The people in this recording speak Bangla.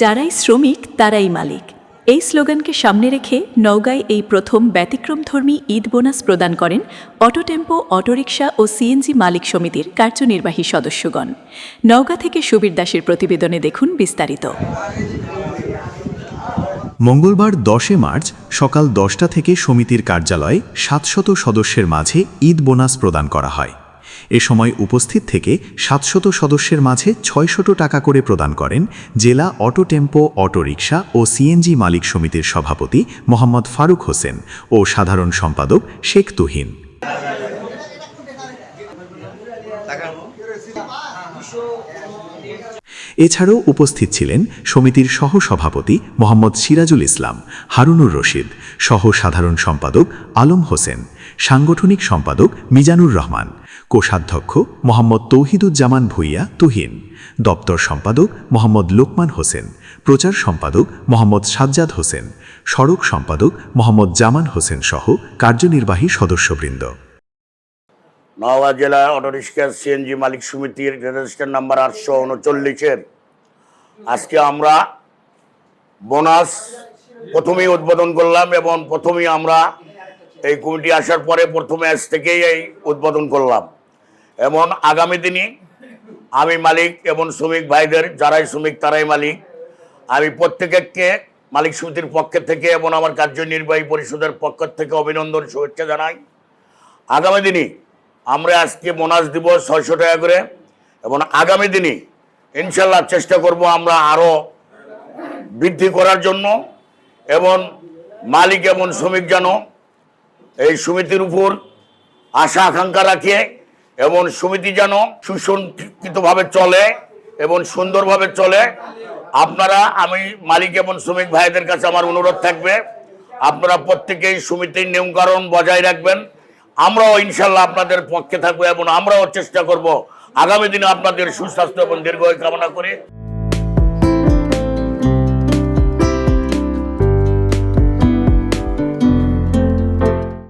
যারাই শ্রমিক তারাই মালিক, এই স্লোগানকে সামনে রেখে নওগাঁয় এই প্রথম ব্যতিক্রমধর্মী ঈদ বোনাস প্রদান করেন অটো টেম্পো, অটোরিকশা ও সিএনজি মালিক সমিতির কার্যনির্বাহী সদস্যগণ। নওগাঁ থেকে সুবীর দাসের প্রতিবেদনে দেখুন বিস্তারিত। মঙ্গলবার 10 মার্চ সকাল 10টা থেকে সমিতির কার্যালয়ে 700 সদস্যের মাঝে ঈদ বোনাস প্রদান করা হয়। এ সময় উপস্থিত থেকে 700 সদস্যের মাঝে 600 টাকা করে প্রদান করেন জেলা অটো টেম্পো, অটোরিকশা ও সিএনজি মালিক সমিতির সভাপতি মোহাম্মদ ফারুক হোসেন ও সাধারণ সম্পাদক শেখ তুহিন। এছাড়াও উপস্থিত ছিলেন সমিতির সহসভাপতি মোহাম্মদ সিরাজুল ইসলাম, হারুনুর রশিদ, সহ সাধারণ সম্পাদক আলম হোসেন, সাংগঠনিক সম্পাদক মিজানুর রহমান, কোষাধ্যক্ষ মোহাম্মদ তৌহিদুজ্জামান ভুইয়া তুহিন, দপ্তর সম্পাদক মোহাম্মদ লোকমান হোসেন, প্রচার সম্পাদক মোহাম্মদ সাজ্জাদ হোসেন, সড়ক সম্পাদক মোহাম্মদ জামান হোসেন সহ কার্যনির্বাহী সদস্যবৃন্দ। নওগাঁ জেলা অটোরিক্সা সিএনজি মালিক সমিতির রেজিস্ট্রেশন নাম্বার 839-এর আজকে আমরা বোনাস প্রথমেই উদ্বোধন করলাম এবং প্রথমেই আমরা এই কমিটি আসার পরে প্রথমে আজ থেকেই এই উদ্বোধন করলাম। এবং আগামী দিনে আমি মালিক এবং শ্রমিক ভাইদের, যারাই শ্রমিক তারাই মালিক, আমি প্রত্যেককে মালিক সমিতির পক্ষ থেকে এবং আমার কার্যনির্বাহী পরিষদের পক্ষ থেকে অভিনন্দন, শুভেচ্ছা জানাই। আগামী দিনে আমরা আজকে বোনাস দিব 600 টাকা করে এবং আগামী দিনে ইনশাল্লাহ চেষ্টা করব আমরা আরও বৃদ্ধি করার জন্য এবং মালিক এবং শ্রমিক যেন এই সমিতির উপর আশা আকাঙ্ক্ষা রাখে এবং সমিতি যেন সুসংগঠিতভাবে চলে এবং সুন্দরভাবে চলে। আপনারা, আমি মালিক এবং শ্রমিক ভাইদের কাছে আমার অনুরোধ থাকবে, আপনারা প্রত্যেকেই সমিতির নিয়মকানুন বজায় রাখবেন। আমরাও ইনশাল্লাহ আপনাদের পক্ষে থাকবো এবং আমরাও চেষ্টা করব আগামী দিনে আপনাদের সুস্বাস্থ্য এবং দীর্ঘায়ু কামনা করে